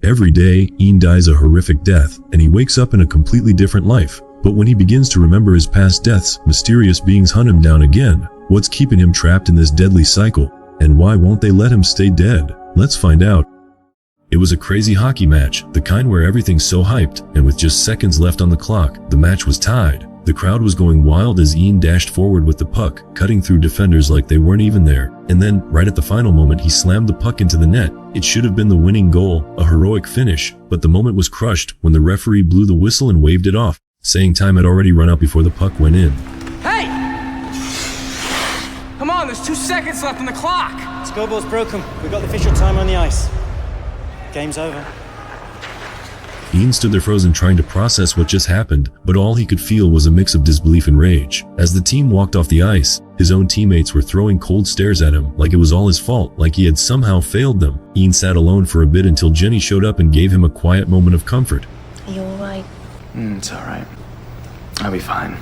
Every day, Ian dies a horrific death, and he wakes up in a completely different life. But when he begins to remember his past deaths, mysterious beings hunt him down again. What's keeping him trapped in this deadly cycle? And why won't they let him stay dead? Let's find out. It was a crazy hockey match, the kind where everything's so hyped, and with just seconds left on the clock, the match was tied. The crowd was going wild as Ian dashed forward with the puck, cutting through defenders like they weren't even there. And then, right at the final moment, he slammed the puck into the net. It should have been the winning goal, a heroic finish, but the moment was crushed when the referee blew the whistle and waved it off, saying time had already run out before the puck went in. Hey! Come on, there's 2 seconds left on the clock! Scoreboard's broken. We've got the official timer on the ice. Game's over. Ian stood there frozen, trying to process what just happened, but all he could feel was a mix of disbelief and rage. As the team walked off the ice, his own teammates were throwing cold stares at him, like it was all his fault, like he had somehow failed them. Ian sat alone for a bit until Jenny showed up and gave him a quiet moment of comfort. Are you alright? It's alright. I'll be fine.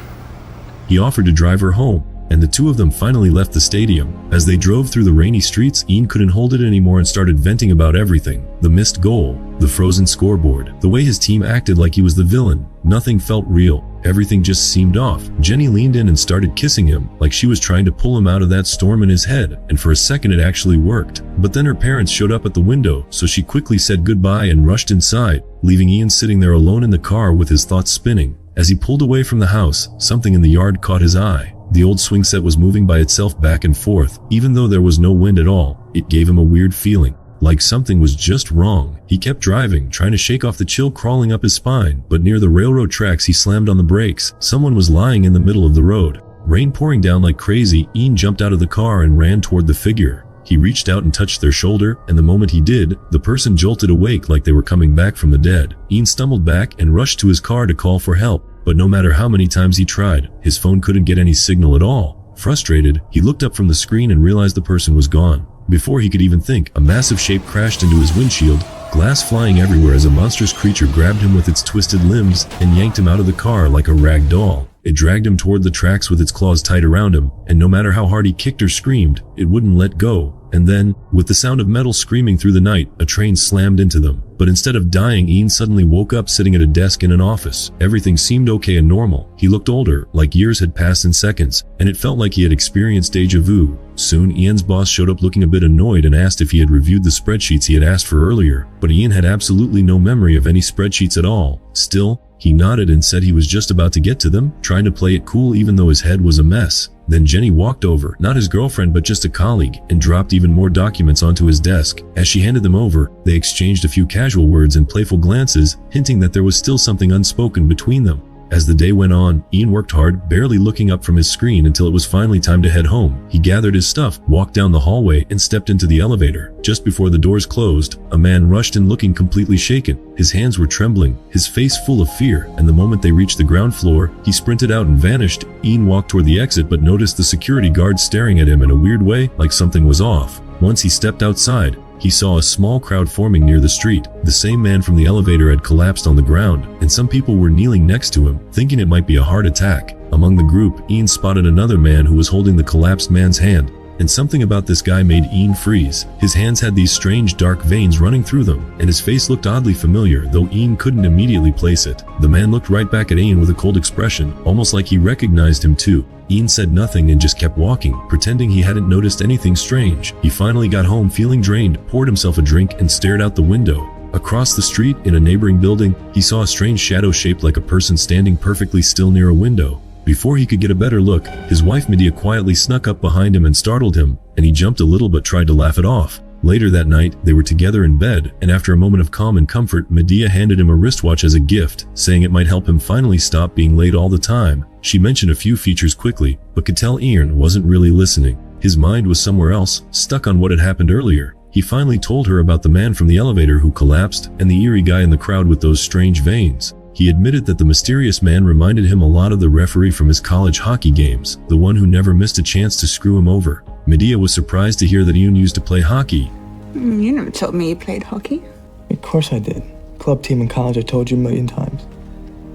He offered to drive her home, and the two of them finally left the stadium. As they drove through the rainy streets, Ian couldn't hold it anymore and started venting about everything. The missed goal, the frozen scoreboard, the way his team acted like he was the villain. Nothing felt real. Everything just seemed off. Jenny leaned in and started kissing him, like she was trying to pull him out of that storm in his head, and for a second it actually worked. But then her parents showed up at the window, so she quickly said goodbye and rushed inside, leaving Ian sitting there alone in the car with his thoughts spinning. As he pulled away from the house, something in the yard caught his eye. The old swing set was moving by itself back and forth. Even though there was no wind at all, it gave him a weird feeling, like something was just wrong. He kept driving, trying to shake off the chill crawling up his spine, but near the railroad tracks he slammed on the brakes. Someone was lying in the middle of the road. Rain pouring down like crazy, Ian jumped out of the car and ran toward the figure. He reached out and touched their shoulder, and the moment he did, the person jolted awake like they were coming back from the dead. Ian stumbled back and rushed to his car to call for help. But no matter how many times he tried, his phone couldn't get any signal at all. Frustrated, he looked up from the screen and realized the person was gone. Before he could even think, a massive shape crashed into his windshield, glass flying everywhere as a monstrous creature grabbed him with its twisted limbs and yanked him out of the car like a rag doll. It dragged him toward the tracks with its claws tight around him, and no matter how hard he kicked or screamed, it wouldn't let go. And then, with the sound of metal screaming through the night, a train slammed into them. But instead of dying, Ian suddenly woke up sitting at a desk in an office. Everything seemed okay and normal. He looked older, like years had passed in seconds, and it felt like he had experienced deja vu. Soon, Ian's boss showed up looking a bit annoyed and asked if he had reviewed the spreadsheets he had asked for earlier, but Ian had absolutely no memory of any spreadsheets at all. Still, he nodded and said he was just about to get to them, trying to play it cool even though his head was a mess. Then Jenny walked over, not his girlfriend but just a colleague, and dropped even more documents onto his desk. As she handed them over, they exchanged a few casual words and playful glances, hinting that there was still something unspoken between them. As the day went on, Ian worked hard, barely looking up from his screen until it was finally time to head home. He gathered his stuff, walked down the hallway, and stepped into the elevator. Just before the doors closed, a man rushed in looking completely shaken. His hands were trembling, his face full of fear, and the moment they reached the ground floor, he sprinted out and vanished. Ian walked toward the exit but noticed the security guard staring at him in a weird way, like something was off. Once he stepped outside, he saw a small crowd forming near the street. The same man from the elevator had collapsed on the ground, and some people were kneeling next to him, thinking it might be a heart attack. Among the group, Ian spotted another man who was holding the collapsed man's hand, and something about this guy made Ian freeze. His hands had these strange dark veins running through them, and his face looked oddly familiar, though Ian couldn't immediately place it. The man looked right back at Ian with a cold expression, almost like he recognized him too. Ian said nothing and just kept walking, pretending he hadn't noticed anything strange. He finally got home feeling drained, poured himself a drink, and stared out the window. Across the street, in a neighboring building, he saw a strange shadow shaped like a person standing perfectly still near a window. Before he could get a better look, his wife Medea quietly snuck up behind him and startled him, and he jumped a little but tried to laugh it off. Later that night, they were together in bed, and after a moment of calm and comfort, Medea handed him a wristwatch as a gift, saying it might help him finally stop being late all the time. She mentioned a few features quickly, but could tell Ian wasn't really listening. His mind was somewhere else, stuck on what had happened earlier. He finally told her about the man from the elevator who collapsed, and the eerie guy in the crowd with those strange veins. He admitted that the mysterious man reminded him a lot of the referee from his college hockey games, the one who never missed a chance to screw him over. Medea was surprised to hear that Ian used to play hockey. You never told me you played hockey. Of course I did. Club team in college, I told you a million times.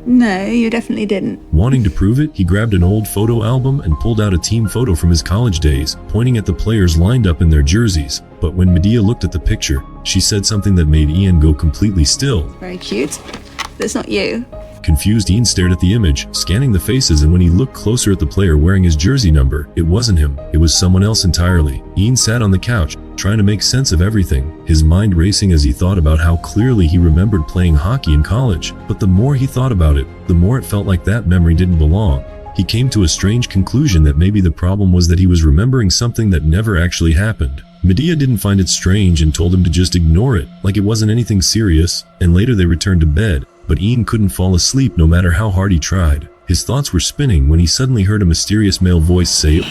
No, you definitely didn't. Wanting to prove it, he grabbed an old photo album and pulled out a team photo from his college days, pointing at the players lined up in their jerseys. But when Medea looked at the picture, she said something that made Ian go completely still. Very cute. That's not you. Confused, Ian stared at the image, scanning the faces, and when he looked closer at the player wearing his jersey number, it wasn't him. It was someone else entirely. Ian sat on the couch, trying to make sense of everything, his mind racing as he thought about how clearly he remembered playing hockey in college. But the more he thought about it, the more it felt like that memory didn't belong. He came to a strange conclusion that maybe the problem was that he was remembering something that never actually happened. Medea didn't find it strange and told him to just ignore it, like it wasn't anything serious, and later they returned to bed. But Ian couldn't fall asleep no matter how hard he tried. His thoughts were spinning when he suddenly heard a mysterious male voice say,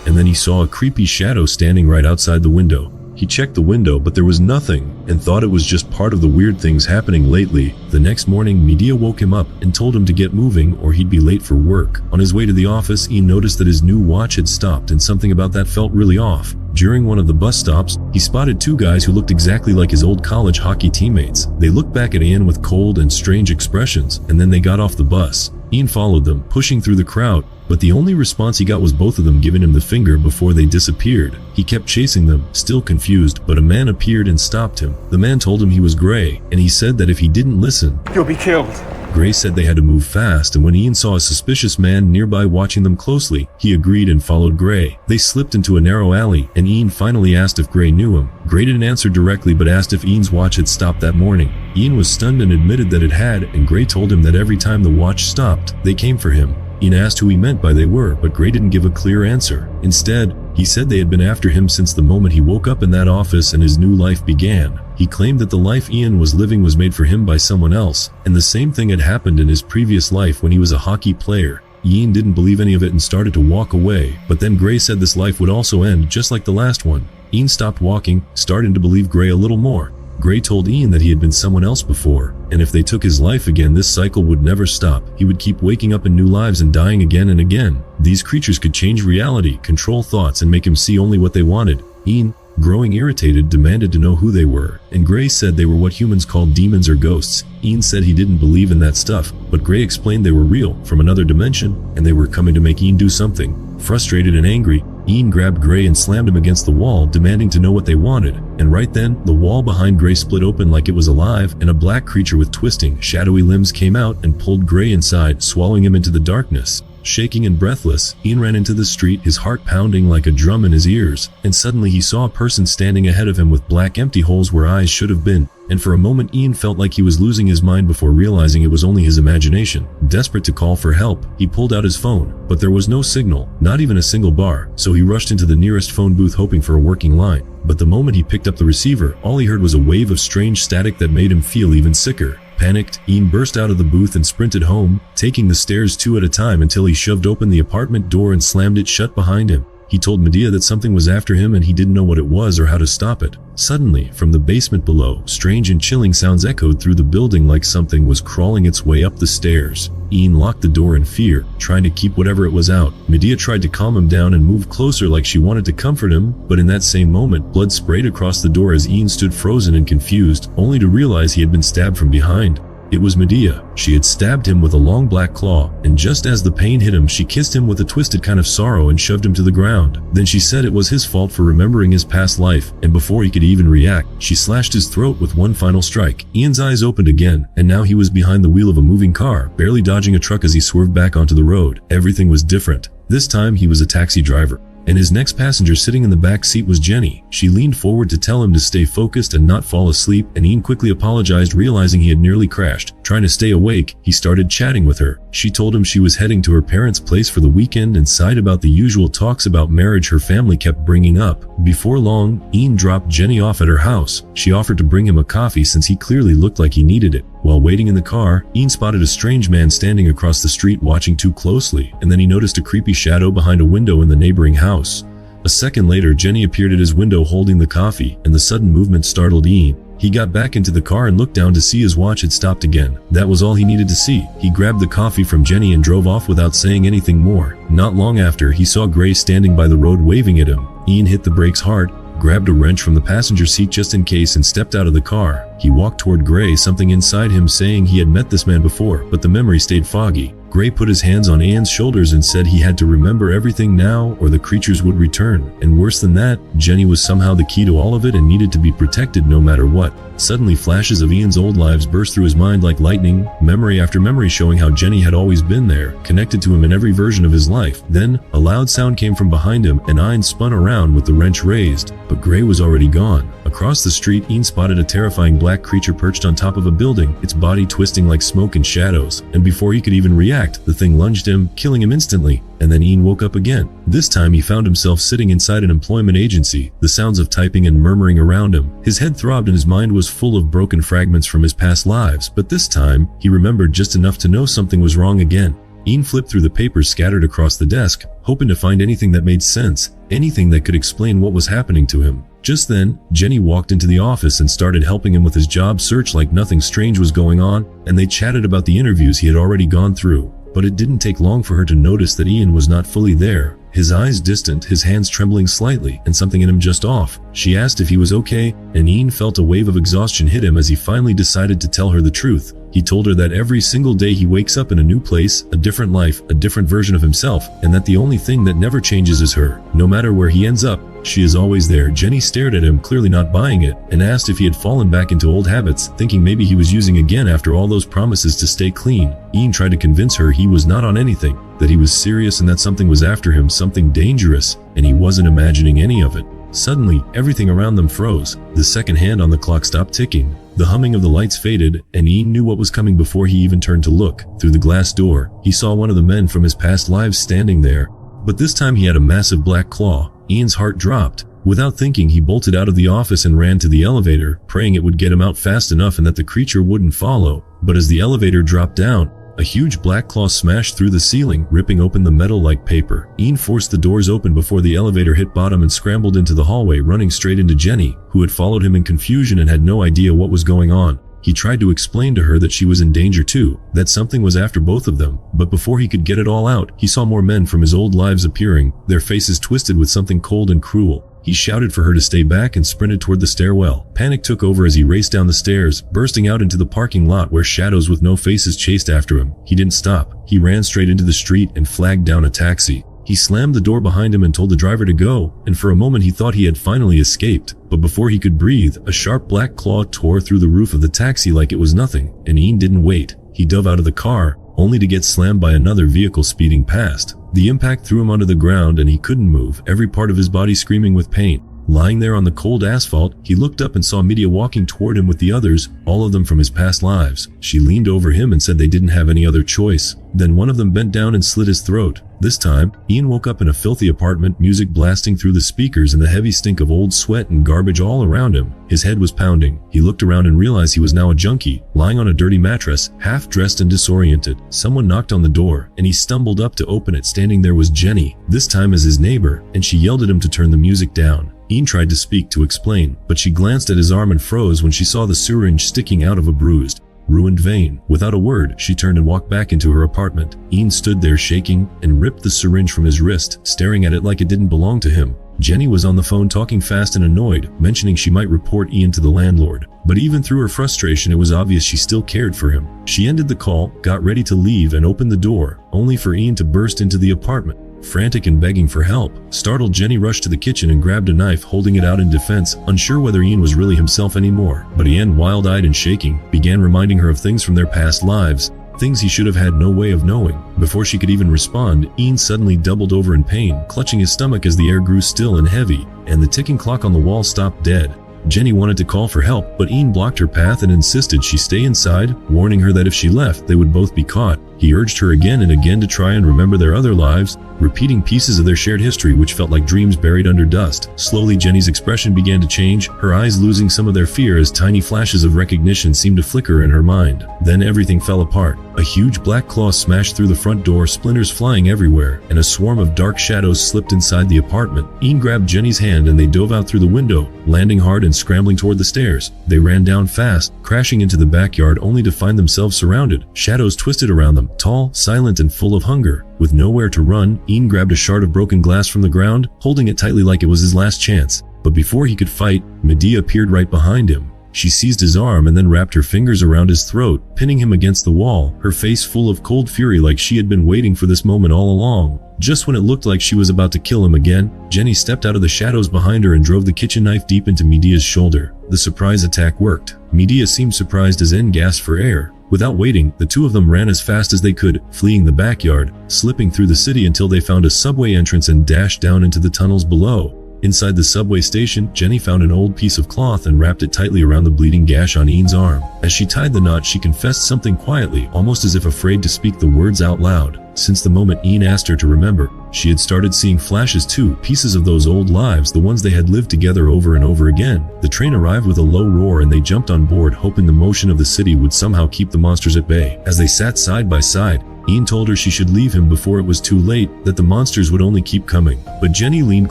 and then he saw a creepy shadow standing right outside the window. He checked the window, but there was nothing, and thought it was just part of the weird things happening lately. The next morning, Medea woke him up and told him to get moving or he'd be late for work. On his way to the office, Ian noticed that his new watch had stopped, and something about that felt really off. During one of the bus stops, he spotted two guys who looked exactly like his old college hockey teammates. They looked back at Ian with cold and strange expressions, and then they got off the bus. Ian followed them, pushing through the crowd, but the only response he got was both of them giving him the finger before they disappeared. He kept chasing them, still confused, but a man appeared and stopped him. The man told him he was Gray, and he said that if he didn't listen, You'll be killed. Gray said they had to move fast, and when Ian saw a suspicious man nearby watching them closely, he agreed and followed Gray. They slipped into a narrow alley, and Ian finally asked if Gray knew him. Gray didn't answer directly, but asked if Ian's watch had stopped that morning. Ian was stunned and admitted that it had, and Gray told him that every time the watch stopped, they came for him. Ian asked who he meant by they were, but Gray didn't give a clear answer. Instead, he said they had been after him since the moment he woke up in that office and his new life began. He claimed that the life Ian was living was made for him by someone else, and the same thing had happened in his previous life when he was a hockey player. Ian didn't believe any of it and started to walk away, but then Gray said this life would also end just like the last one. Ian stopped walking, starting to believe Gray a little more. Gray told Ian that he had been someone else before, and if they took his life again, this cycle would never stop. He would keep waking up in new lives and dying again and again. These creatures could change reality, control thoughts, and make him see only what they wanted. Ian, growing irritated, demanded to know who they were, and Gray said they were what humans call demons or ghosts. Ian said he didn't believe in that stuff, but Gray explained they were real, from another dimension, and they were coming to make Ian do something. Frustrated and angry, Ian grabbed Gray and slammed him against the wall, demanding to know what they wanted. And right then, the wall behind Gray split open like it was alive, and a black creature with twisting, shadowy limbs came out and pulled Gray inside, swallowing him into the darkness. Shaking and breathless, Ian ran into the street, his heart pounding like a drum in his ears, and suddenly he saw a person standing ahead of him with black empty holes where eyes should have been, and for a moment Ian felt like he was losing his mind before realizing it was only his imagination. Desperate to call for help, he pulled out his phone, but there was no signal, not even a single bar, so he rushed into the nearest phone booth hoping for a working line. But the moment he picked up the receiver, all he heard was a wave of strange static that made him feel even sicker. Panicked, Ian burst out of the booth and sprinted home, taking the stairs two at a time until he shoved open the apartment door and slammed it shut behind him. He told Medea that something was after him and he didn't know what it was or how to stop it. Suddenly, from the basement below, strange and chilling sounds echoed through the building like something was crawling its way up the stairs. Ian locked the door in fear, trying to keep whatever it was out. Medea tried to calm him down and move closer like she wanted to comfort him, but in that same moment, blood sprayed across the door as Ian stood frozen and confused, only to realize he had been stabbed from behind. It was Medea. She had stabbed him with a long black claw, and just as the pain hit him, she kissed him with a twisted kind of sorrow and shoved him to the ground. Then she said it was his fault for remembering his past life, and before he could even react, she slashed his throat with one final strike. Ian's eyes opened again, and now he was behind the wheel of a moving car, barely dodging a truck as he swerved back onto the road. Everything was different. This time he was a taxi driver, and his next passenger sitting in the back seat was Jenny. She leaned forward to tell him to stay focused and not fall asleep, and Ian quickly apologized, realizing he had nearly crashed. Trying to stay awake, he started chatting with her. She told him she was heading to her parents' place for the weekend and sighed about the usual talks about marriage her family kept bringing up. Before long, Ian dropped Jenny off at her house. She offered to bring him a coffee since he clearly looked like he needed it. While waiting in the car, Ian spotted a strange man standing across the street watching too closely, and then he noticed a creepy shadow behind a window in the neighboring house. A second later, Jenny appeared at his window holding the coffee, and the sudden movement startled Ian. He got back into the car and looked down to see his watch had stopped again. That was all he needed to see. He grabbed the coffee from Jenny and drove off without saying anything more. Not long after, he saw Gray standing by the road waving at him. Ian hit the brakes hard, grabbed a wrench from the passenger seat just in case, and stepped out of the car. He walked toward Gray, something inside him saying he had met this man before, but the memory stayed foggy. Gray put his hands on Ian's shoulders and said he had to remember everything now or the creatures would return. And worse than that, Jenny was somehow the key to all of it and needed to be protected no matter what. Suddenly, flashes of Ian's old lives burst through his mind like lightning, memory after memory showing how Jenny had always been there, connected to him in every version of his life. Then, a loud sound came from behind him and Ian spun around with the wrench raised, but Gray was already gone. Across the street, Ian spotted a terrifying black creature perched on top of a building, its body twisting like smoke and shadows, and before he could even react, the thing lunged him, killing him instantly. And then Ian woke up again. This time he found himself sitting inside an employment agency, the sounds of typing and murmuring around him. His head throbbed and his mind was full of broken fragments from his past lives, but this time, he remembered just enough to know something was wrong again. Ian flipped through the papers scattered across the desk, hoping to find anything that made sense, anything that could explain what was happening to him. Just then, Jenny walked into the office and started helping him with his job search like nothing strange was going on, and they chatted about the interviews he had already gone through. But it didn't take long for her to notice that Ian was not fully there, his eyes distant, his hands trembling slightly, and something in him just off. She asked if he was okay, and Ian felt a wave of exhaustion hit him as he finally decided to tell her the truth. He told her that every single day he wakes up in a new place, a different life, a different version of himself, and that the only thing that never changes is her. No matter where he ends up, she is always there. Jenny stared at him, clearly not buying it, and asked if he had fallen back into old habits, thinking maybe he was using again after all those promises to stay clean. Ian tried to convince her he was not on anything, that he was serious and that something was after him, something dangerous, and he wasn't imagining any of it. Suddenly, everything around them froze. The second hand on the clock stopped ticking. The humming of the lights faded, and Ian knew what was coming before he even turned to look. Through the glass door, he saw one of the men from his past lives standing there. But this time he had a massive black claw. Ian's heart dropped. Without thinking, he bolted out of the office and ran to the elevator, praying it would get him out fast enough and that the creature wouldn't follow. But as the elevator dropped down, a huge black claw smashed through the ceiling, ripping open the metal like paper. Ian forced the doors open before the elevator hit bottom and scrambled into the hallway, running straight into Jenny, who had followed him in confusion and had no idea what was going on. He tried to explain to her that she was in danger too, that something was after both of them, but before he could get it all out, he saw more men from his old lives appearing, their faces twisted with something cold and cruel. He shouted for her to stay back and sprinted toward the stairwell. Panic took over as he raced down the stairs, bursting out into the parking lot where shadows with no faces chased after him. He didn't stop. He ran straight into the street and flagged down a taxi. He slammed the door behind him and told the driver to go, and for a moment he thought he had finally escaped. But before he could breathe, a sharp black claw tore through the roof of the taxi like it was nothing, and Ian didn't wait. He dove out of the car, only to get slammed by another vehicle speeding past. The impact threw him onto the ground and he couldn't move, every part of his body screaming with pain. Lying there on the cold asphalt, he looked up and saw Media walking toward him with the others, all of them from his past lives. She leaned over him and said they didn't have any other choice. Then one of them bent down and slit his throat. This time, Ian woke up in a filthy apartment, music blasting through the speakers and the heavy stink of old sweat and garbage all around him. His head was pounding. He looked around and realized he was now a junkie, lying on a dirty mattress, half dressed and disoriented. Someone knocked on the door, and he stumbled up to open it. Standing there was Jenny, this time as his neighbor, and she yelled at him to turn the music down. Ian tried to speak to explain, but she glanced at his arm and froze when she saw the syringe sticking out of a bruised, ruined vein. Without a word, she turned and walked back into her apartment. Ian stood there shaking and ripped the syringe from his wrist, staring at it like it didn't belong to him. Jenny was on the phone talking fast and annoyed, mentioning she might report Ian to the landlord. But even through her frustration, it was obvious she still cared for him. She ended the call, got ready to leave, and opened the door, only for Ian to burst into the apartment. Frantic and begging for help. Startled, Jenny rushed to the kitchen and grabbed a knife, holding it out in defense, unsure whether Ian was really himself anymore. But Ian, wild-eyed and shaking, began reminding her of things from their past lives, things he should have had no way of knowing. Before she could even respond, Ian suddenly doubled over in pain, clutching his stomach as the air grew still and heavy, and the ticking clock on the wall stopped dead. Jenny wanted to call for help, but Ian blocked her path and insisted she stay inside, warning her that if she left, they would both be caught. He urged her again and again to try and remember their other lives, repeating pieces of their shared history which felt like dreams buried under dust. Slowly, Jenny's expression began to change, her eyes losing some of their fear as tiny flashes of recognition seemed to flicker in her mind. Then everything fell apart. A huge black claw smashed through the front door, splinters flying everywhere, and a swarm of dark shadows slipped inside the apartment. Ian grabbed Jenny's hand and they dove out through the window, landing hard and scrambling toward the stairs. They ran down fast, crashing into the backyard only to find themselves surrounded. Shadows twisted around them, tall, silent, and full of hunger. With nowhere to run, Ian grabbed a shard of broken glass from the ground, holding it tightly like it was his last chance. But before he could fight, Medea appeared right behind him. She seized his arm and then wrapped her fingers around his throat, pinning him against the wall, her face full of cold fury like she had been waiting for this moment all along. Just when it looked like she was about to kill him again, Jenny stepped out of the shadows behind her and drove the kitchen knife deep into Medea's shoulder. The surprise attack worked. Medea seemed surprised as N gasped for air. Without waiting, the two of them ran as fast as they could, fleeing the backyard, slipping through the city until they found a subway entrance and dashed down into the tunnels below. Inside the subway station, Jenny found an old piece of cloth and wrapped it tightly around the bleeding gash on Ian's arm. As she tied the knot, she confessed something quietly, almost as if afraid to speak the words out loud. Since the moment Ian asked her to remember, she had started seeing flashes too, pieces of those old lives, the ones they had lived together over and over again. The train arrived with a low roar and they jumped on board, hoping the motion of the city would somehow keep the monsters at bay. As they sat side by side, Ian told her she should leave him before it was too late, that the monsters would only keep coming. But Jenny leaned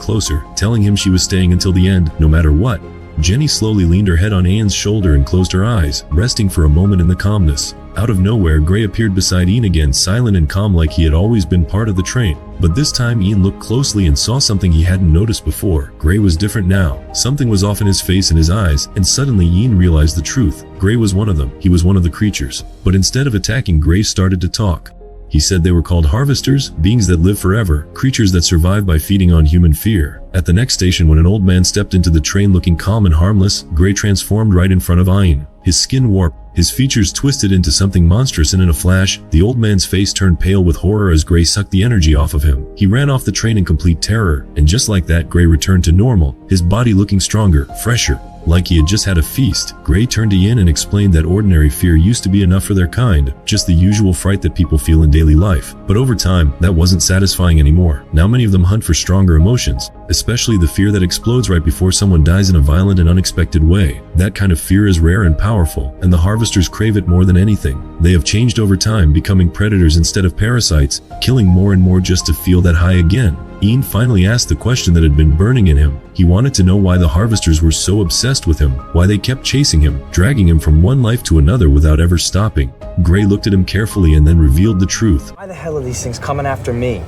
closer, telling him she was staying until the end, no matter what. Jenny slowly leaned her head on Ian's shoulder and closed her eyes, resting for a moment in the calmness. Out of nowhere, Gray appeared beside Ian again, silent and calm like he had always been part of the train. But this time Ian looked closely and saw something he hadn't noticed before. Gray was different now. Something was off in his face and his eyes, and suddenly Ian realized the truth. Gray was one of them. He was one of the creatures. But instead of attacking, Gray started to talk. He said they were called harvesters, beings that live forever, creatures that survive by feeding on human fear. At the next station, when an old man stepped into the train looking calm and harmless, Gray transformed right in front of Ian. His skin warped, his features twisted into something monstrous, and in a flash, the old man's face turned pale with horror as Gray sucked the energy off of him. He ran off the train in complete terror, and just like that, Gray returned to normal, his body looking stronger, fresher, like he had just had a feast. Gray turned to Ian and explained that ordinary fear used to be enough for their kind, just the usual fright that people feel in daily life. But over time, that wasn't satisfying anymore. Now many of them hunt for stronger emotions, especially the fear that explodes right before someone dies in a violent and unexpected way. That kind of fear is rare and powerful, and the harvesters crave it more than anything. They have changed over time, becoming predators instead of parasites, killing more and more just to feel that high again. Ian finally asked the question that had been burning in him. He wanted to know why the harvesters were so obsessed with him, why they kept chasing him, dragging him from one life to another without ever stopping. Gray looked at him carefully and then revealed the truth. Why the hell are these things coming after me?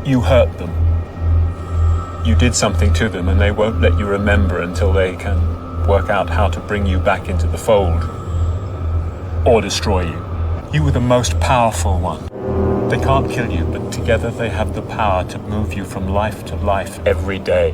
You hurt them. You did something to them, and they won't let you remember until they can work out how to bring you back into the fold. Or destroy you. You were the most powerful one. They can't kill you, but together they have the power to move you from life to life every day.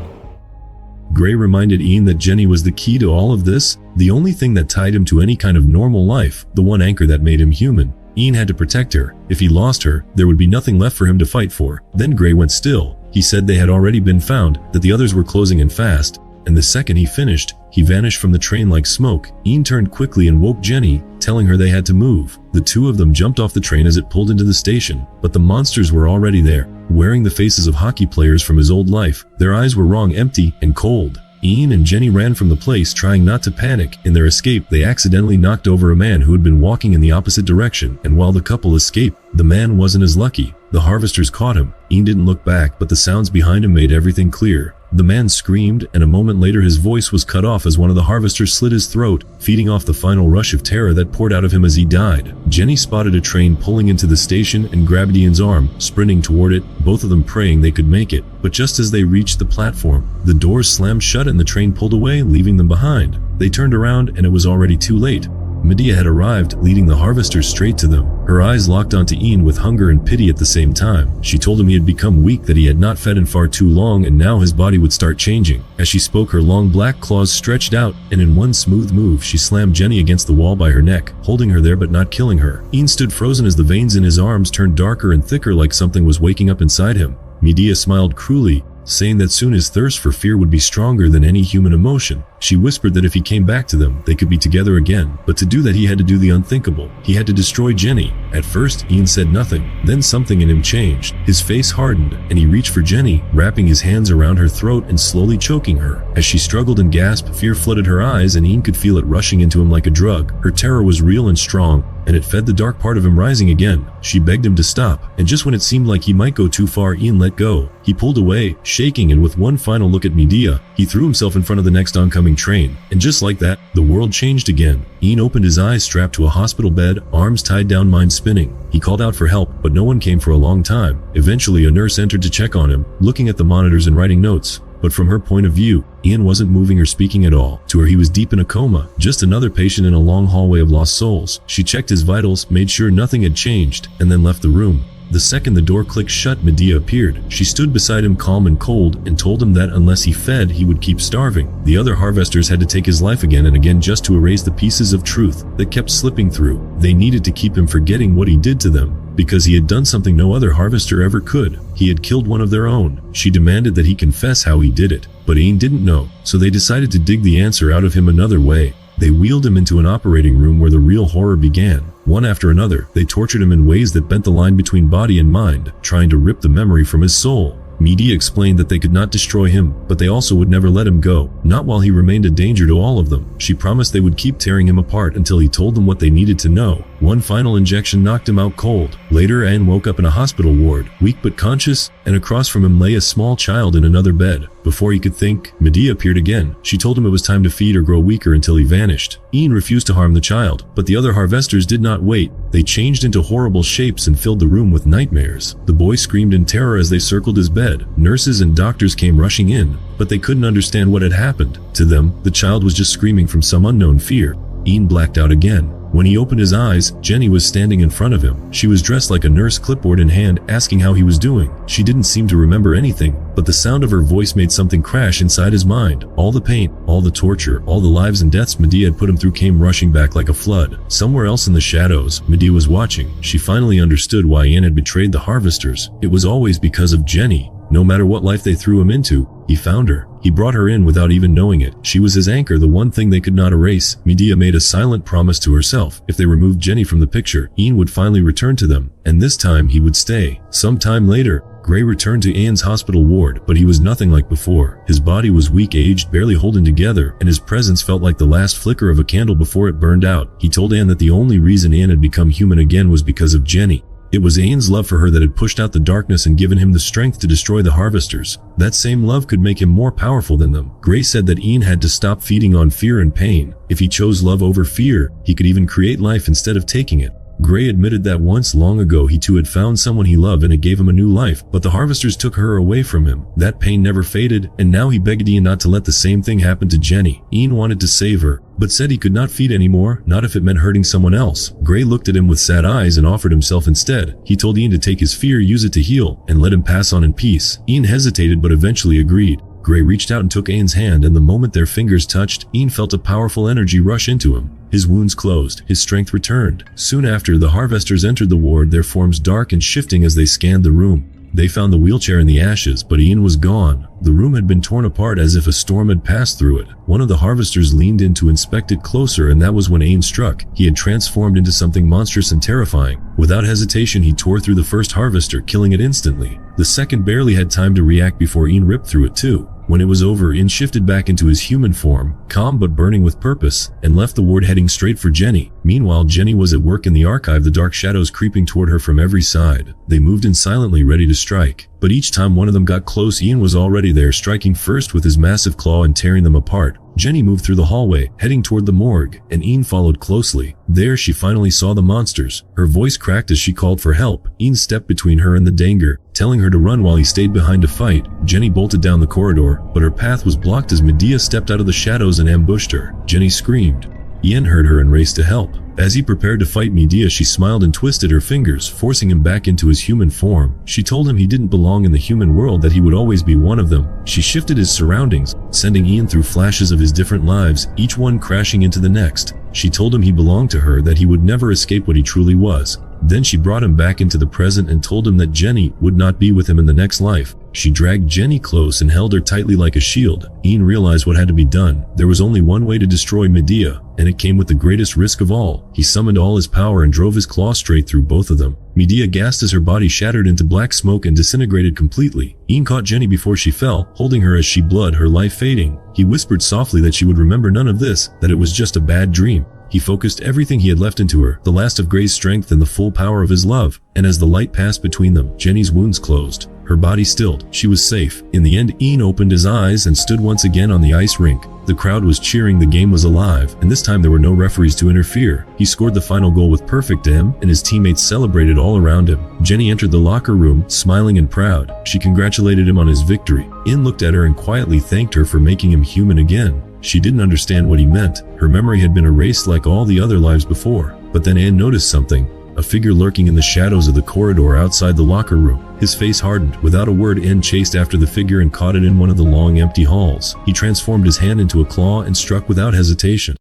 Gray reminded Ian that Jenny was the key to all of this, the only thing that tied him to any kind of normal life, the one anchor that made him human. Ian had to protect her. If he lost her, there would be nothing left for him to fight for. Then Gray went still. He said they had already been found, that the others were closing in fast, and the second he finished, he vanished from the train like smoke. Ian turned quickly and woke Jenny, telling her they had to move. The two of them jumped off the train as it pulled into the station, but the monsters were already there, wearing the faces of hockey players from his old life. Their eyes were wrong, empty, and cold. Ian and Jenny ran from the place, trying not to panic. In their escape, they accidentally knocked over a man who had been walking in the opposite direction, and while the couple escaped, the man wasn't as lucky. The harvesters caught him. Ian didn't look back, but the sounds behind him made everything clear. The man screamed, and a moment later his voice was cut off as one of the harvesters slit his throat, feeding off the final rush of terror that poured out of him as he died. Jenny spotted a train pulling into the station and grabbed Ian's arm, sprinting toward it, both of them praying they could make it. But just as they reached the platform, the doors slammed shut and the train pulled away, leaving them behind. They turned around and it was already too late. Medea had arrived, leading the harvesters straight to them. Her eyes locked onto Ian with hunger and pity at the same time. She told him he had become weak, that he had not fed in far too long, and now his body would start changing. As she spoke, her long black claws stretched out, and in one smooth move, she slammed Jenny against the wall by her neck, holding her there but not killing her. Ian stood frozen as the veins in his arms turned darker and thicker, like something was waking up inside him. Medea smiled cruelly, saying that soon his thirst for fear would be stronger than any human emotion. She whispered that if he came back to them, they could be together again. But to do that, he had to do the unthinkable. He had to destroy Jenny. At first, Ian said nothing. Then something in him changed. His face hardened, and he reached for Jenny, wrapping his hands around her throat and slowly choking her. As she struggled and gasped, fear flooded her eyes, and Ian could feel it rushing into him like a drug. Her terror was real and strong, and it fed the dark part of him rising again. She begged him to stop, and just when it seemed like he might go too far, Ian let go. He pulled away, shaking, and with one final look at Medea, he threw himself in front of the next oncoming train. And just like that, the world changed again. Ian opened his eyes, strapped to a hospital bed, arms tied down, mind spinning. He called out for help, but no one came for a long time. Eventually, a nurse entered to check on him, looking at the monitors and writing notes. But from her point of view, Ian wasn't moving or speaking at all. To her, he was deep in a coma, just another patient in a long hallway of lost souls. She checked his vitals, made sure nothing had changed, and then left the room. The second the door clicked shut, Medea appeared. She stood beside him calm and cold and told him that unless he fed, he would keep starving. The other harvesters had to take his life again and again just to erase the pieces of truth that kept slipping through. They needed to keep him forgetting what he did to them, because he had done something no other harvester ever could. He had killed one of their own. She demanded that he confess how he did it, but Ian didn't know, so they decided to dig the answer out of him another way. They wheeled him into an operating room where the real horror began. One after another, they tortured him in ways that bent the line between body and mind, trying to rip the memory from his soul. Medea explained that they could not destroy him, but they also would never let him go, not while he remained a danger to all of them. She promised they would keep tearing him apart until he told them what they needed to know. One final injection knocked him out cold. Later, Anne woke up in a hospital ward, weak but conscious, and across from him lay a small child in another bed. Before he could think, Medea appeared again. She told him it was time to feed or grow weaker until he vanished. Ian refused to harm the child, but the other harvesters did not wait. They changed into horrible shapes and filled the room with nightmares. The boy screamed in terror as they circled his bed. Nurses and doctors came rushing in, but they couldn't understand what had happened. To them, the child was just screaming from some unknown fear. Ian blacked out again. When he opened his eyes, Jenny was standing in front of him. She was dressed like a nurse, clipboard in hand, asking how he was doing. She didn't seem to remember anything, but the sound of her voice made something crash inside his mind. All the pain, all the torture, all the lives and deaths Medea had put him through came rushing back like a flood. Somewhere else in the shadows, Medea was watching. She finally understood why Ian had betrayed the harvesters. It was always because of Jenny. No matter what life they threw him into, he found her. He brought her in without even knowing it. She was his anchor, the one thing they could not erase. Medea made a silent promise to herself. If they removed Jenny from the picture, Ian would finally return to them, and this time he would stay. Some time later, Gray returned to Ian's hospital ward, but he was nothing like before. His body was weak, aged, barely holding together, and his presence felt like the last flicker of a candle before it burned out. He told Anne that the only reason Ian had become human again was because of Jenny. It was Ian's love for her that had pushed out the darkness and given him the strength to destroy the harvesters. That same love could make him more powerful than them. Gray said that Ian had to stop feeding on fear and pain. If he chose love over fear, he could even create life instead of taking it. Gray admitted that once long ago he too had found someone he loved and it gave him a new life, but the harvesters took her away from him. That pain never faded, and now he begged Ian not to let the same thing happen to Jenny. Ian wanted to save her, but said he could not feed anymore, not if it meant hurting someone else. Gray looked at him with sad eyes and offered himself instead. He told Ian to take his fear, use it to heal, and let him pass on in peace. Ian hesitated but eventually agreed. Gray reached out and took Ian's hand, and the moment their fingers touched, Ian felt a powerful energy rush into him. His wounds closed, his strength returned. Soon after, the harvesters entered the ward, their forms dark and shifting as they scanned the room. They found the wheelchair in the ashes, but Ian was gone. The room had been torn apart as if a storm had passed through it. One of the harvesters leaned in to inspect it closer, and that was when Ian struck. He had transformed into something monstrous and terrifying. Without hesitation, he tore through the first harvester, killing it instantly. The second barely had time to react before Ian ripped through it too. When it was over, Ian shifted back into his human form, calm but burning with purpose, and left the ward heading straight for Jenny. Meanwhile, Jenny was at work in the archive, the dark shadows creeping toward her from every side. They moved in silently, ready to strike. But each time one of them got close, Ian was already there, striking first with his massive claw and tearing them apart. Jenny moved through the hallway, heading toward the morgue, and Ian followed closely. There, she finally saw the monsters. Her voice cracked as she called for help. Ian stepped between her and the danger, telling her to run while he stayed behind to fight. Jenny bolted down the corridor, but her path was blocked as Medea stepped out of the shadows and ambushed her. Jenny screamed. Ian heard her and raced to help. As he prepared to fight Medea, she smiled and twisted her fingers, forcing him back into his human form. She told him he didn't belong in the human world, that he would always be one of them. She shifted his surroundings, sending Ian through flashes of his different lives, each one crashing into the next. She told him he belonged to her, that he would never escape what he truly was. Then she brought him back into the present and told him that Jenny would not be with him in the next life. She dragged Jenny close and held her tightly like a shield. Ian realized what had to be done. There was only one way to destroy Medea, and it came with the greatest risk of all. He summoned all his power and drove his claw straight through both of them. Medea gasped as her body shattered into black smoke and disintegrated completely. Ian caught Jenny before she fell, holding her as she bled, her life fading. He whispered softly that she would remember none of this, that it was just a bad dream. He focused everything he had left into her, the last of Gray's strength and the full power of his love, and as the light passed between them, Jenny's wounds closed. her body stilled. She was safe. In the end, Ian opened his eyes and stood once again on the ice rink. The crowd was cheering, the game was alive, and this time there were no referees to interfere. He scored the final goal with perfect aim, and his teammates celebrated all around him. Jenny entered the locker room, smiling and proud. She congratulated him on his victory. Ian looked at her and quietly thanked her for making him human again. She didn't understand what he meant. Her memory had been erased like all the other lives before. But then Anne noticed something. A figure lurking in the shadows of the corridor outside the locker room. His face hardened. Without a word, Anne chased after the figure and caught it in one of the long empty halls. He transformed his hand into a claw and struck without hesitation.